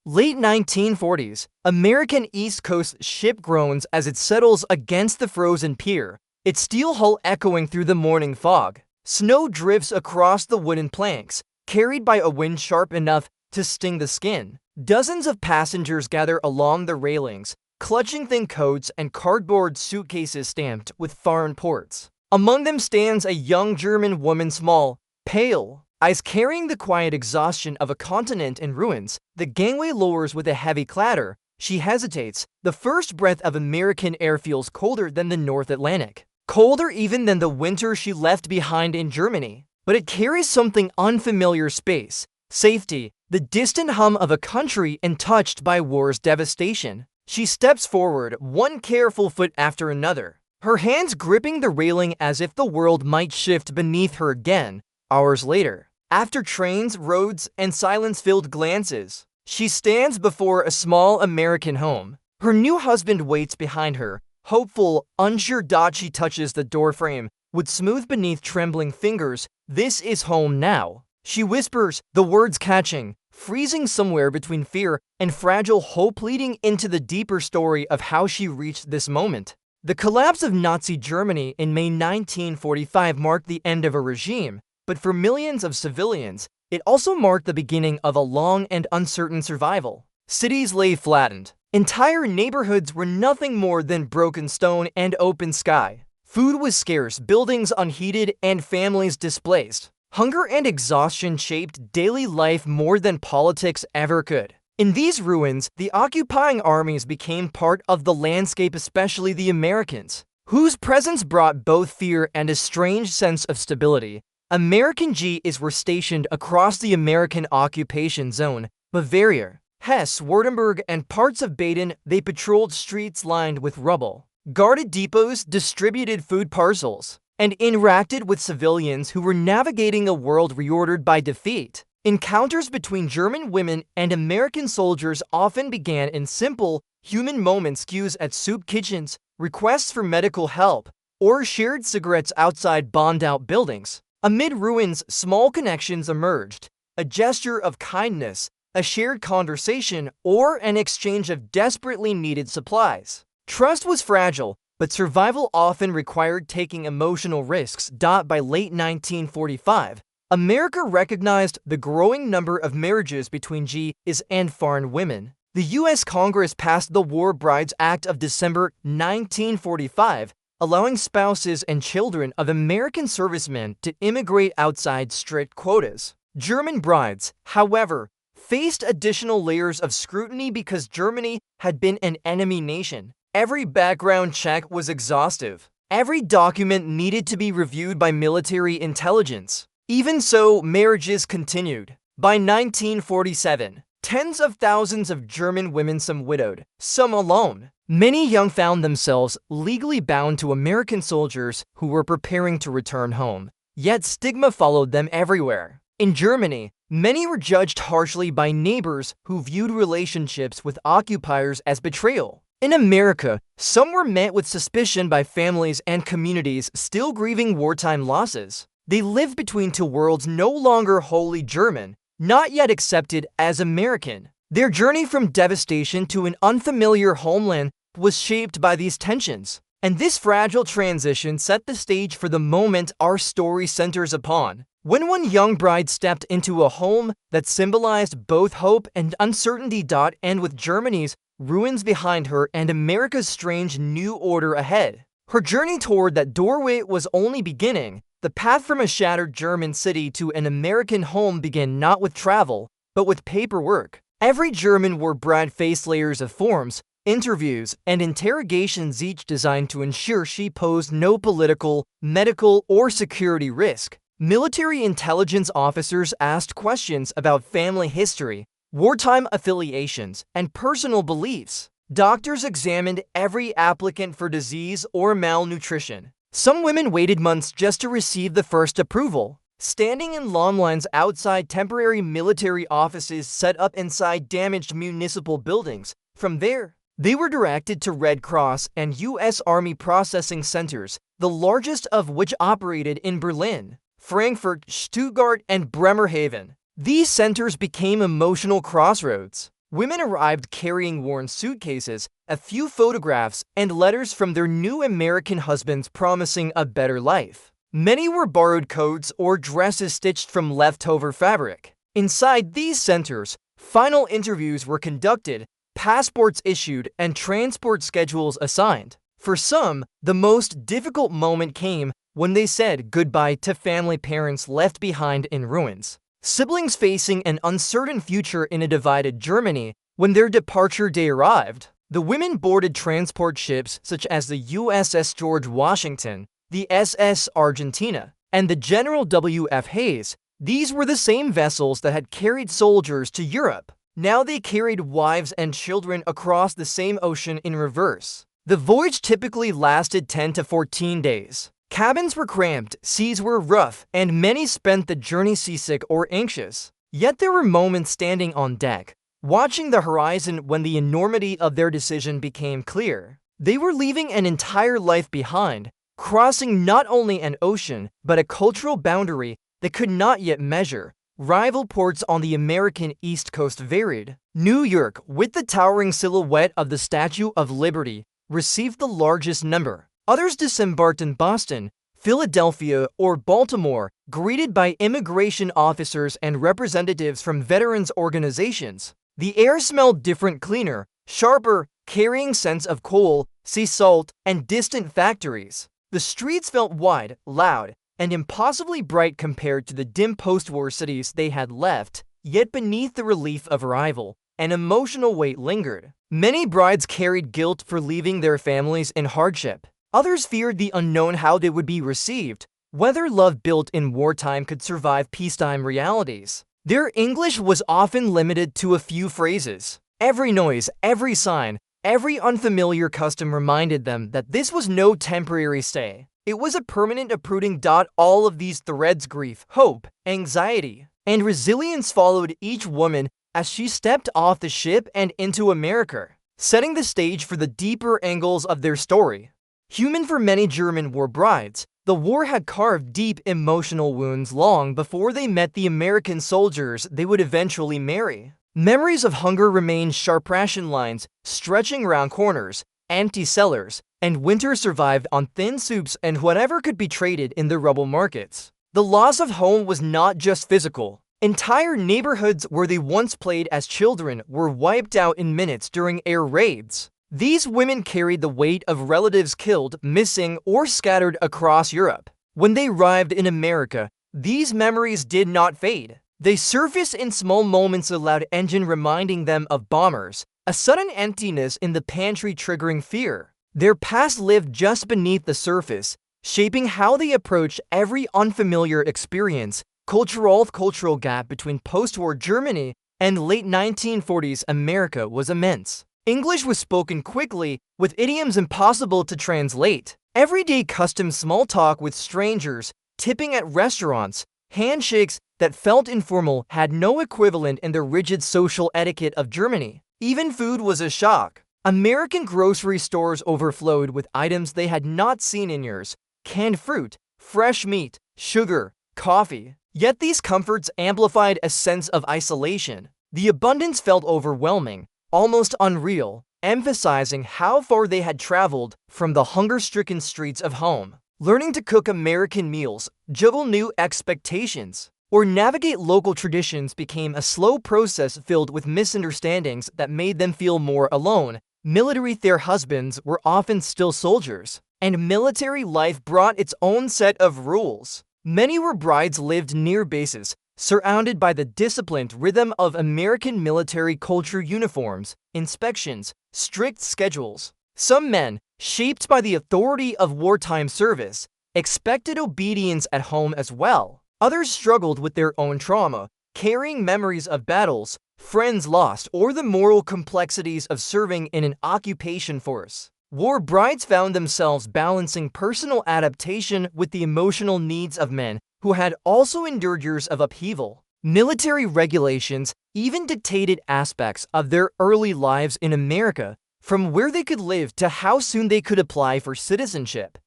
Late 1940s, American East Coast ship groans as it settles against the frozen pier, its steel hull echoing through the morning fog. Snow drifts across the wooden planks, carried by a wind sharp enough to sting the skin. Dozens of passengers gather along the railings, clutching thin coats and cardboard suitcases stamped with foreign ports. Among them stands a young German woman, small, pale, eyes carrying the quiet exhaustion of a continent in ruins. The gangway lowers with a heavy clatter. She hesitates. The first breath of American air feels colder than the North Atlantic. Colder even than the winter she left behind in Germany. But it carries something unfamiliar: space, safety, the distant hum of a country untouched by war's devastation. She steps forward, one careful foot after another, her hands gripping the railing as if the world might shift beneath her again. Hours later, after trains, roads, and silence-filled glances, she stands before a small American home. Her new husband waits behind her, hopeful, unsure. She touches the doorframe with smooth beneath trembling fingers. "This is home now," she whispers, the words catching, freezing somewhere between fear and fragile hope, leading into the deeper story of how she reached this moment. The collapse of Nazi Germany in May 1945 marked the end of a regime, but for millions of civilians, it also marked the beginning of a long and uncertain survival. Cities lay flattened. Entire neighborhoods were nothing more than broken stone and open sky. Food was scarce, buildings unheated, and families displaced. Hunger and exhaustion shaped daily life more than politics ever could. In these ruins, the occupying armies became part of the landscape, especially the Americans, whose presence brought both fear and a strange sense of stability. American Gs were stationed across the American occupation zone, Bavaria, Hesse, Württemberg, and parts of Baden. They patrolled streets lined with rubble, guarded depots, distributed food parcels, and interacted with civilians who were navigating a world reordered by defeat. Encounters between German women and American soldiers often began in simple, human moments: cues at soup kitchens, requests for medical help, or shared cigarettes outside bombed-out buildings. Amid ruins, small connections emerged: a gesture of kindness, a shared conversation, or an exchange of desperately needed supplies. Trust was fragile, but survival often required taking emotional risks. By late 1945, America recognized the growing number of marriages between Gs and foreign women. The U.S. Congress passed the War Brides Act of December 1945, allowing spouses and children of American servicemen to immigrate outside strict quotas. German brides, however, faced additional layers of scrutiny because Germany had been an enemy nation. Every background check was exhaustive. Every document needed to be reviewed by military intelligence. Even so, marriages continued. By 1947, tens of thousands of German women, some widowed, some alone, many young, found themselves legally bound to American soldiers who were preparing to return home. Yet stigma followed them everywhere. In Germany, many were judged harshly by neighbors who viewed relationships with occupiers as betrayal. In America, some were met with suspicion by families and communities still grieving wartime losses. They lived between two worlds, no longer wholly German, not yet accepted as American. Their journey from devastation to an unfamiliar homeland was shaped by these tensions. And this fragile transition set the stage for the moment our story centers upon, when one young bride stepped into a home that symbolized both hope and uncertainty. And with Germany's ruins behind her and America's strange new order ahead, her journey toward that doorway was only beginning. The path from a shattered German city to an American home began not with travel, but with paperwork. Every German war bride faced layers of forms, interviews, and interrogations, each designed to ensure she posed no political, medical, or security risk. Military intelligence officers asked questions about family history, wartime affiliations, and personal beliefs. Doctors examined every applicant for disease or malnutrition. Some women waited months just to receive the first approval, standing in long lines outside temporary military offices set up inside damaged municipal buildings. From there, they were directed to Red Cross and U.S. Army processing centers, the largest of which operated in Berlin, Frankfurt, Stuttgart, and Bremerhaven. These centers became emotional crossroads. Women arrived carrying worn suitcases, a few photographs, and letters from their new American husbands promising a better life. Many were borrowed coats or dresses stitched from leftover fabric. Inside these centers, final interviews were conducted, passports issued, and transport schedules assigned. For some, the most difficult moment came when they said goodbye to family parents left behind in ruins. Siblings facing an uncertain future in a divided Germany when their departure day arrived. The women boarded transport ships such as the USS George Washington, the SS Argentina, and the General W.F. Hayes. These were the same vessels that had carried soldiers to Europe. Now they carried wives and children across the same ocean in reverse. The voyage typically lasted 10 to 14 days. Cabins were cramped, seas were rough, and many spent the journey seasick or anxious. Yet there were moments standing on deck, watching the horizon when the enormity of their decision became clear. They were leaving an entire life behind, crossing not only an ocean, but a cultural boundary that could not yet measure. Rival ports on the American East Coast varied. New York, with the towering silhouette of the Statue of Liberty, received the largest number. Others disembarked in Boston, Philadelphia, or Baltimore, greeted by immigration officers and representatives from veterans organizations. The air smelled different, cleaner, sharper, carrying scents of coal, sea salt, and distant factories. The streets felt wide, loud, and impossibly bright compared to the dim post-war cities they had left, yet beneath the relief of arrival, an emotional weight lingered. Many brides carried guilt for leaving their families in hardship. Others feared the unknown, how they would be received, whether love built in wartime could survive peacetime realities. Their English was often limited to a few phrases. Every noise, every sign, every unfamiliar custom reminded them that this was no temporary stay. It was a permanent uprooting. All of these threads, grief, hope, anxiety, and resilience followed each woman as she stepped off the ship and into America, setting the stage for the deeper angles of their story. Human for many German war brides, the war had carved deep emotional wounds long before they met the American soldiers they would eventually marry. Memories of hunger remained, sharp ration lines stretching around corners, empty cellars, and winter survived on thin soups and whatever could be traded in the rubble markets. The loss of home was not just physical. Entire neighborhoods where they once played as children were wiped out in minutes during air raids. These women carried the weight of relatives killed, missing, or scattered across Europe. When they arrived in America, these memories did not fade. They surfaced in small moments, a loud engine reminding them of bombers, a sudden emptiness in the pantry triggering fear. Their past lived just beneath the surface, shaping how they approached every unfamiliar experience. Cultural gap between post-war Germany and late 1940s America was immense. English was spoken quickly, with idioms impossible to translate. Everyday custom small talk with strangers, tipping at restaurants, handshakes that felt informal had no equivalent in the rigid social etiquette of Germany. Even food was a shock. American grocery stores overflowed with items they had not seen in years: canned fruit, fresh meat, sugar, coffee. Yet these comforts amplified a sense of isolation. The abundance felt overwhelming, almost unreal, emphasizing how far they had traveled from the hunger-stricken streets of home. Learning to cook American meals, juggle new expectations, or navigate local traditions became a slow process filled with misunderstandings that made them feel more alone. Their husbands were often still soldiers, and military life brought its own set of rules. Many were brides lived near bases, surrounded by the disciplined rhythm of American military culture: uniforms, inspections, strict schedules. Some men, shaped by the authority of wartime service, expected obedience at home as well. Others struggled with their own trauma, carrying memories of battles, friends lost, or the moral complexities of serving in an occupation force. War brides found themselves balancing personal adaptation with the emotional needs of men who had also endured years of upheaval. Military regulations even dictated aspects of their early lives in America, from where they could live to how soon they could apply for citizenship.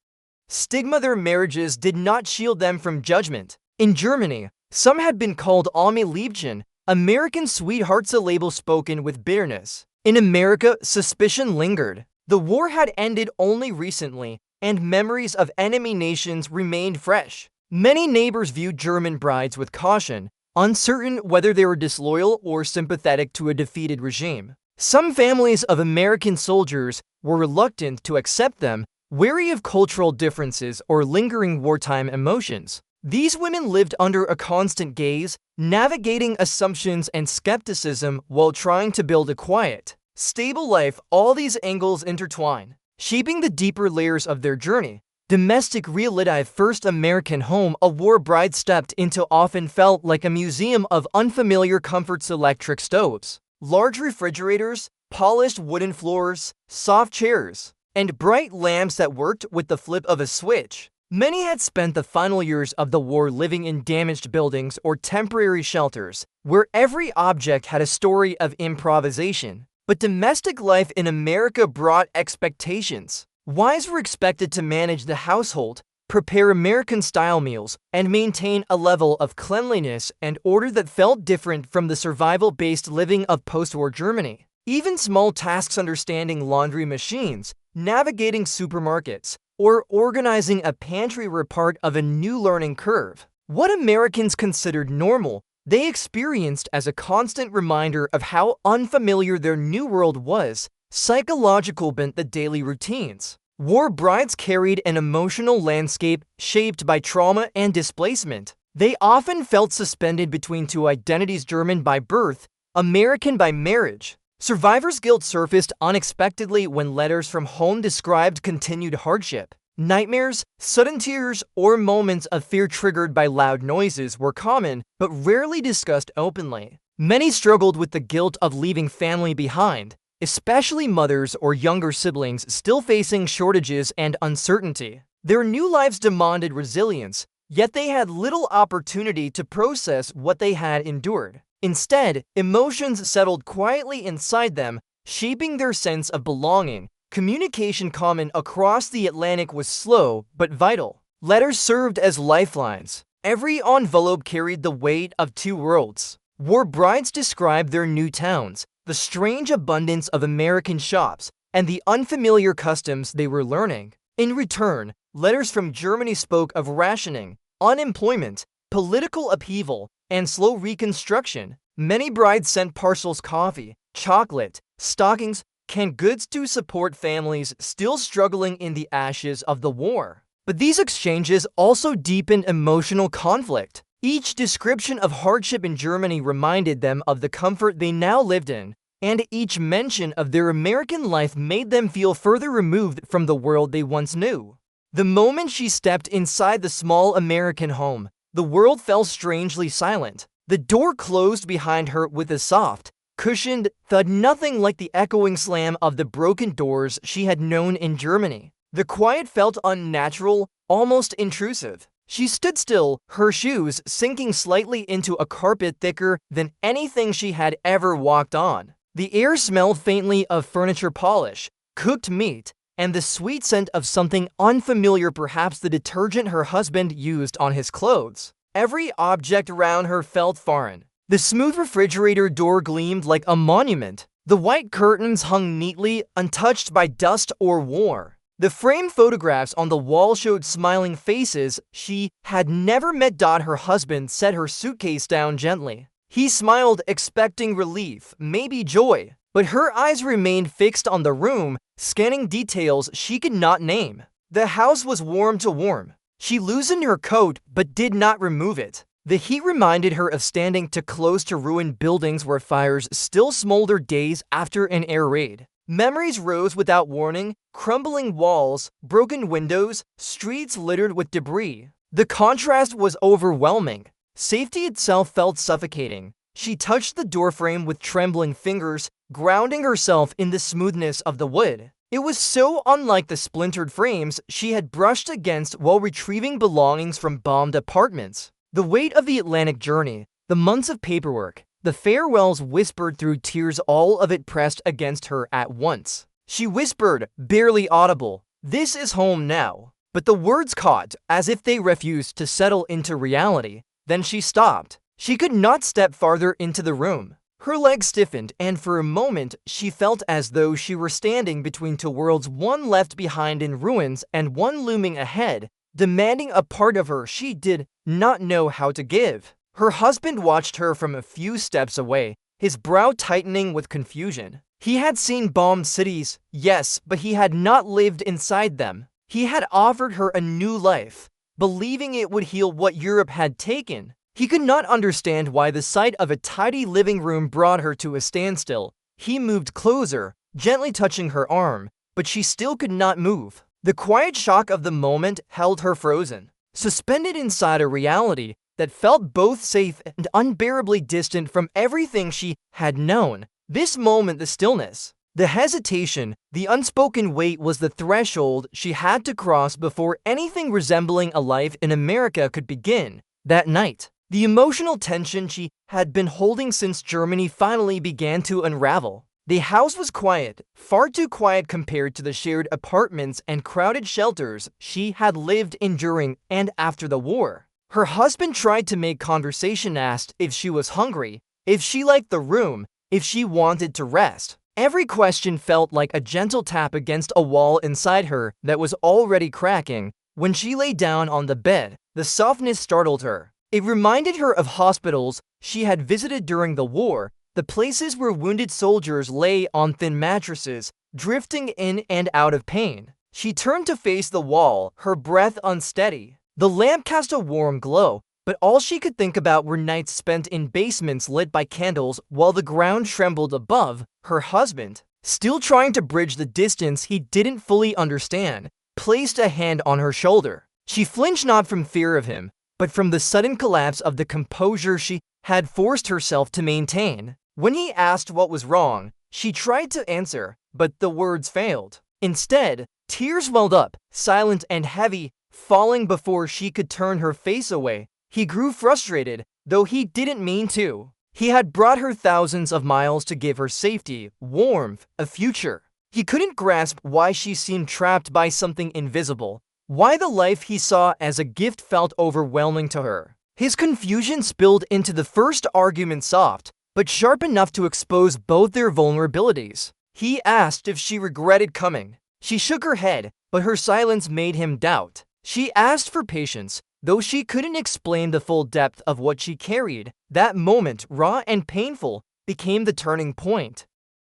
Stigma: their marriages did not shield them from judgment. In Germany, some had been called Army Liebchen, American sweetheart's a label spoken with bitterness. In America, suspicion lingered. The war had ended only recently, and memories of enemy nations remained fresh. Many neighbors viewed German brides with caution, uncertain whether they were disloyal or sympathetic to a defeated regime. Some families of American soldiers were reluctant to accept them, wary of cultural differences or lingering wartime emotions. These women lived under a constant gaze, navigating assumptions and skepticism while trying to build a quiet, stable life. All these angles intertwine, shaping the deeper layers of their journey. Domestic WWII first American home a war bride stepped into often felt like a museum of unfamiliar comforts: electric stoves, large refrigerators, polished wooden floors, soft chairs, and bright lamps that worked with the flip of a switch. Many had spent the final years of the war living in damaged buildings or temporary shelters, where every object had a story of improvisation. But domestic life in America brought expectations. Wives were expected to manage the household, prepare American-style meals, and maintain a level of cleanliness and order that felt different from the survival-based living of post-war Germany. Even small tasks, understanding laundry machines, navigating supermarkets, or organizing a pantry, were part of a new learning curve. What Americans considered normal, they experienced as a constant reminder of how unfamiliar their new world was. Psychological bent the daily routines. War brides carried an emotional landscape shaped by trauma and displacement. They often felt suspended between two identities: German by birth, American by marriage. Survivor's guilt surfaced unexpectedly when letters from home described continued hardship. Nightmares, sudden tears, or moments of fear triggered by loud noises were common, but rarely discussed openly. Many struggled with the guilt of leaving family behind, especially mothers or younger siblings still facing shortages and uncertainty. Their new lives demanded resilience, yet they had little opportunity to process what they had endured. Instead, emotions settled quietly inside them, shaping their sense of belonging. Communication common across the Atlantic was slow but vital. Letters served as lifelines. Every envelope carried the weight of two worlds. War brides described their new towns, the strange abundance of American shops, and the unfamiliar customs they were learning. In return, letters from Germany spoke of rationing, unemployment, political upheaval, and slow reconstruction. Many brides sent parcels: coffee, chocolate, stockings, canned goods to support families still struggling in the ashes of the war. But these exchanges also deepened emotional conflict. Each description of hardship in Germany reminded them of the comfort they now lived in, and each mention of their American life made them feel further removed from the world they once knew. The moment she stepped inside the small American home, the world fell strangely silent. The door closed behind her with a soft, cushioned thud, nothing like the echoing slam of the broken doors she had known in Germany. The quiet felt unnatural, almost intrusive. She stood still, her shoes sinking slightly into a carpet thicker than anything she had ever walked on. The air smelled faintly of furniture polish, cooked meat, and the sweet scent of something unfamiliar, perhaps the detergent her husband used on his clothes. Every object around her felt foreign. The smooth refrigerator door gleamed like a monument. The white curtains hung neatly, untouched by dust or war. The framed photographs on the wall showed smiling faces she had never met. Her husband set her suitcase down gently. He smiled, expecting relief, maybe joy, but her eyes remained fixed on the room, scanning details she could not name. The house was warm to warm. She loosened her coat but did not remove it. The heat reminded her of standing too close to ruined buildings where fires still smolder days after an air raid. Memories rose without warning: crumbling walls, broken windows, streets littered with debris. The contrast was overwhelming. Safety itself felt suffocating. She touched the doorframe with trembling fingers, grounding herself in the smoothness of the wood. It was so unlike the splintered frames she had brushed against while retrieving belongings from bombed apartments. The weight of the Atlantic journey, the months of paperwork, the farewells whispered through tears, all of it pressed against her at once. She whispered, barely audible, "This is home now." But the words caught, as if they refused to settle into reality. Then she stopped. She could not step farther into the room. Her legs stiffened, and for a moment she felt as though she were standing between two worlds, one left behind in ruins and one looming ahead, demanding a part of her she did not know how to give. Her husband watched her from a few steps away, his brow tightening with confusion. He had seen bombed cities, yes, but he had not lived inside them. He had offered her a new life, believing it would heal what Europe had taken. He could not understand why the sight of a tidy living room brought her to a standstill. He moved closer, gently touching her arm, but she still could not move. The quiet shock of the moment held her frozen, suspended inside a reality that felt both safe and unbearably distant from everything she had known. This moment, the stillness, the hesitation, the unspoken weight was the threshold she had to cross before anything resembling a life in America could begin. That night, the emotional tension she had been holding since Germany finally began to unravel. The house was quiet, far too quiet compared to the shared apartments and crowded shelters she had lived in during and after the war. Her husband tried to make conversation, asked if she was hungry, if she liked the room, if she wanted to rest. Every question felt like a gentle tap against a wall inside her that was already cracking. When she lay down on the bed, the softness startled her. It reminded her of hospitals she had visited during the war, the places where wounded soldiers lay on thin mattresses, drifting in and out of pain. She turned to face the wall, her breath unsteady. The lamp cast a warm glow, but all she could think about were nights spent in basements lit by candles while the ground trembled above. Her husband, still trying to bridge the distance he didn't fully understand, placed a hand on her shoulder. She flinched, not from fear of him, but from the sudden collapse of the composure she had forced herself to maintain. When he asked what was wrong, she tried to answer, but the words failed. Instead, tears welled up, silent and heavy, falling before she could turn her face away. He grew frustrated, though he didn't mean to. He had brought her thousands of miles to give her safety, warmth, a future. He couldn't grasp why she seemed trapped by something invisible, why the life he saw as a gift felt overwhelming to her. His confusion spilled into the first argument, soft, but sharp enough to expose both their vulnerabilities. He asked if she regretted coming. She shook her head, but her silence made him doubt. She asked for patience, though she couldn't explain the full depth of what she carried. That moment, raw and painful, became the turning point.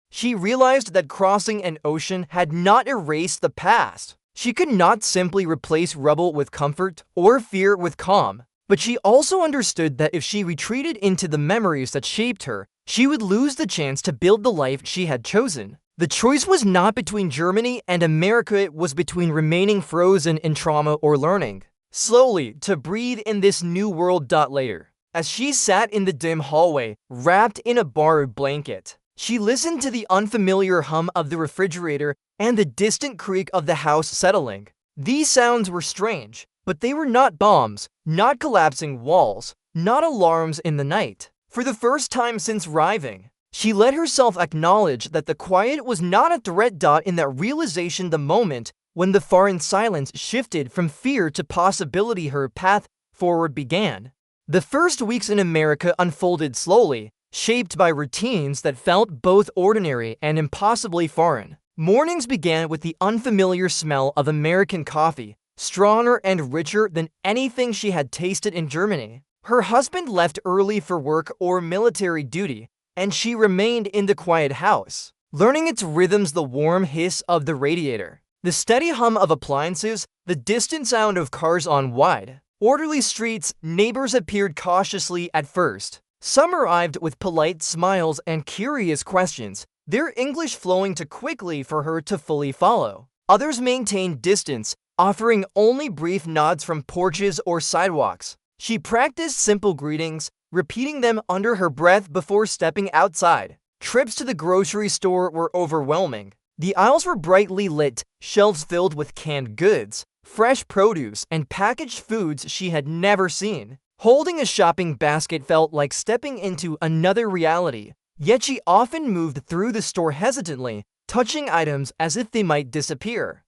She realized that crossing an ocean had not erased the past. She could not simply replace rubble with comfort or fear with calm. But she also understood that if she retreated into the memories that shaped her, she would lose the chance to build the life she had chosen. The choice was not between Germany and America, it was between remaining frozen in trauma or learning slowly to breathe in this new world. Later, as she sat in the dim hallway, wrapped in a borrowed blanket, she listened to the unfamiliar hum of the refrigerator and the distant creak of the house settling. These sounds were strange, but they were not bombs, not collapsing walls, not alarms in the night. For the first time since arriving, she let herself acknowledge that the quiet was not a threat. In that realization, the moment when the foreign silence shifted from fear to possibility, her path forward began. The first weeks in America unfolded slowly, shaped by routines that felt both ordinary and impossibly foreign. Mornings began with the unfamiliar smell of American coffee, stronger and richer than anything she had tasted in Germany. Her husband left early for work or military duty, and she remained in the quiet house, learning its rhythms, the warm hiss of the radiator, the steady hum of appliances, the distant sound of cars on wide, orderly streets. Neighbors appeared cautiously at first. Some arrived with polite smiles and curious questions, their English flowing too quickly for her to fully follow. Others maintained distance, offering only brief nods from porches or sidewalks. She practiced simple greetings, repeating them under her breath before stepping outside. Trips to the grocery store were overwhelming. The aisles were brightly lit, shelves filled with canned goods, fresh produce, and packaged foods she had never seen. Holding a shopping basket felt like stepping into another reality, yet she often moved through the store hesitantly, touching items as if they might disappear.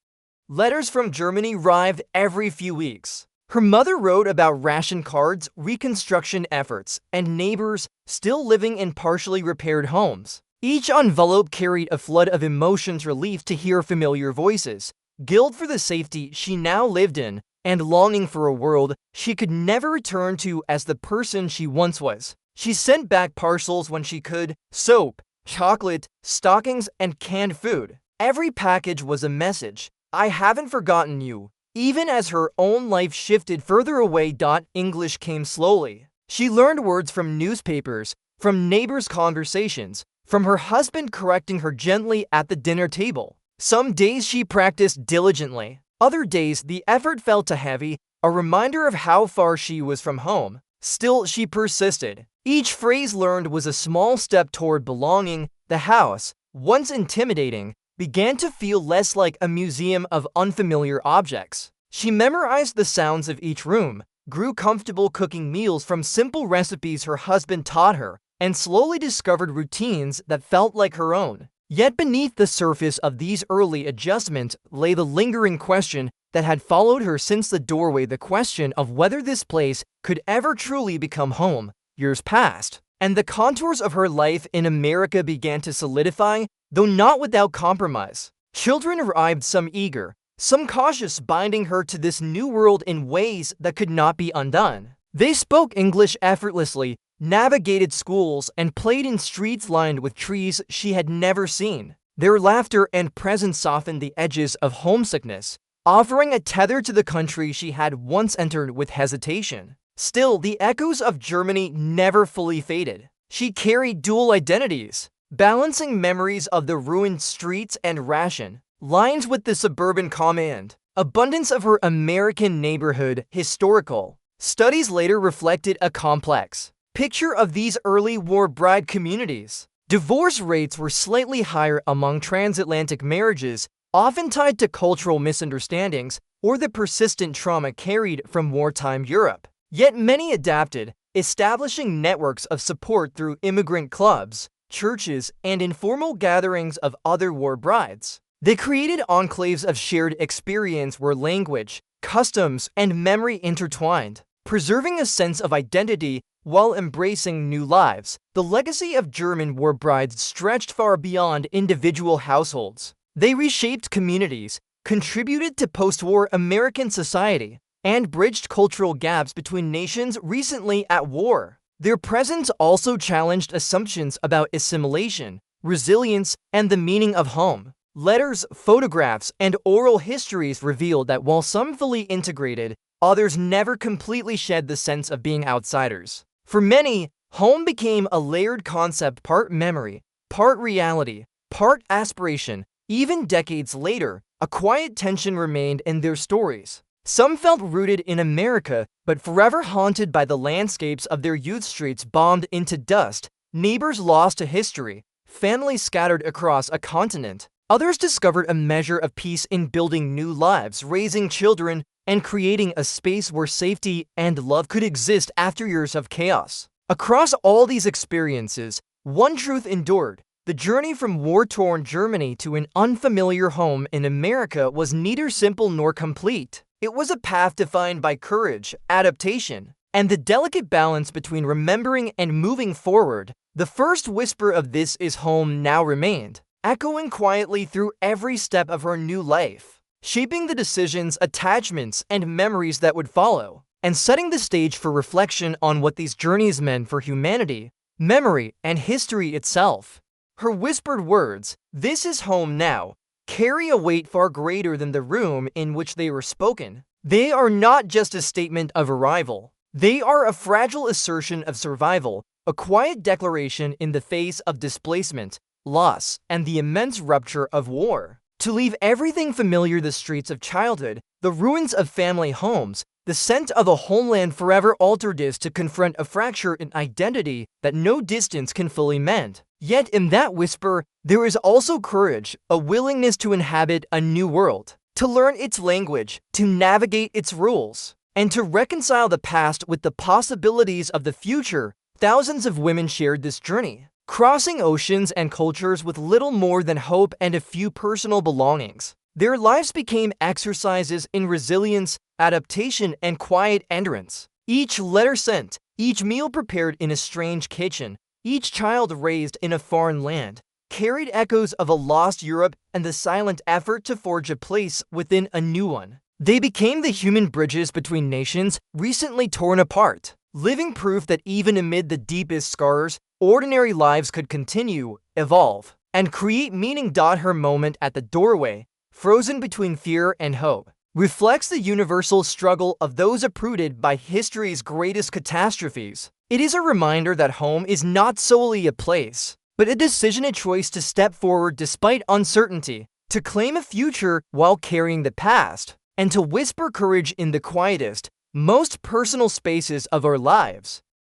Letters from Germany arrived every few weeks. Her mother wrote about ration cards, reconstruction efforts, and neighbors still living in partially repaired homes. Each envelope carried a flood of emotions, relief to hear familiar voices, guilt for the safety she now lived in, and longing for a world she could never return to as the person she once was. She sent back parcels when she could: soap, chocolate, stockings, and canned food. Every package was a message: I haven't forgotten you. Even as her own life shifted further away, English came slowly. She learned words from newspapers, from neighbors' conversations, from her husband correcting her gently at the dinner table. Some days she practiced diligently. Other days the effort felt too heavy, a reminder of how far she was from home. Still, she persisted. Each phrase learned was a small step toward belonging. The house, once intimidating, began to feel less like a museum of unfamiliar objects. She memorized the sounds of each room, grew comfortable cooking meals from simple recipes her husband taught her, and slowly discovered routines that felt like her own. Yet beneath the surface of these early adjustments lay the lingering question that had followed her since the doorway, the question of whether this place could ever truly become home. Years passed, and the contours of her life in America began to solidify, though not without compromise. Children arrived, some eager, some cautious, binding her to this new world in ways that could not be undone. They spoke English effortlessly, navigated schools, and played in streets lined with trees she had never seen. Their laughter and presence softened the edges of homesickness, offering a tether to the country she had once entered with hesitation. Still, the echoes of Germany never fully faded. She carried dual identities, balancing memories of the ruined streets and ration lines with the suburban calm and abundance of her American neighborhood. Historical studies later reflected a complex picture of these early war bride communities. Divorce rates were slightly higher among transatlantic marriages, often tied to cultural misunderstandings or the persistent trauma carried from wartime Europe. Yet many adapted, establishing networks of support through immigrant clubs, churches, and informal gatherings of other war brides. They created enclaves of shared experience where language, customs, and memory intertwined, preserving a sense of identity while embracing new lives. The legacy of German war brides stretched far beyond individual households. They reshaped communities, contributed to post-war American society, and bridged cultural gaps between nations recently at war. Their presence also challenged assumptions about assimilation, resilience, and the meaning of home. Letters, photographs, and oral histories revealed that while some fully integrated, others never completely shed the sense of being outsiders. For many, home became a layered concept, part memory, part reality, part aspiration. Even decades later, a quiet tension remained in their stories. Some felt rooted in America, but forever haunted by the landscapes of their youth, streets bombed into dust, neighbors lost to history, families scattered across a continent. Others discovered a measure of peace in building new lives, raising children, and creating a space where safety and love could exist after years of chaos. Across all these experiences, one truth endured: the journey from war-torn Germany to an unfamiliar home in America was neither simple nor complete. It was a path defined by courage, adaptation, and the delicate balance between remembering and moving forward. The first whisper of "this is home" now remained, echoing quietly through every step of her new life, shaping the decisions, attachments, and memories that would follow, and setting the stage for reflection on what these journeys meant for humanity, memory, and history itself. Her whispered words, "This is home now," carry a weight far greater than the room in which they were spoken. They are not just a statement of arrival. They are a fragile assertion of survival, a quiet declaration in the face of displacement, loss, and the immense rupture of war. To leave everything familiar, the streets of childhood, the ruins of family homes, the scent of a homeland forever altered is to confront a fracture in identity that no distance can fully mend. Yet in that whisper, there is also courage, a willingness to inhabit a new world, to learn its language, to navigate its rules, and to reconcile the past with the possibilities of the future. Thousands of women shared this journey, crossing oceans and cultures with little more than hope and a few personal belongings. Their lives became exercises in resilience, adaptation, and quiet endurance. Each letter sent, each meal prepared in a strange kitchen, each child raised in a foreign land, carried echoes of a lost Europe and the silent effort to forge a place within a new one. They became the human bridges between nations recently torn apart, living proof that even amid the deepest scars, ordinary lives could continue, evolve, and create meaning. Her moment at the doorway, frozen between fear and hope, reflects the universal struggle of those uprooted by history's greatest catastrophes. It is a reminder that home is not solely a place, but a decision, a choice to step forward despite uncertainty, to claim a future while carrying the past, and to whisper courage in the quietest, most personal spaces of our lives.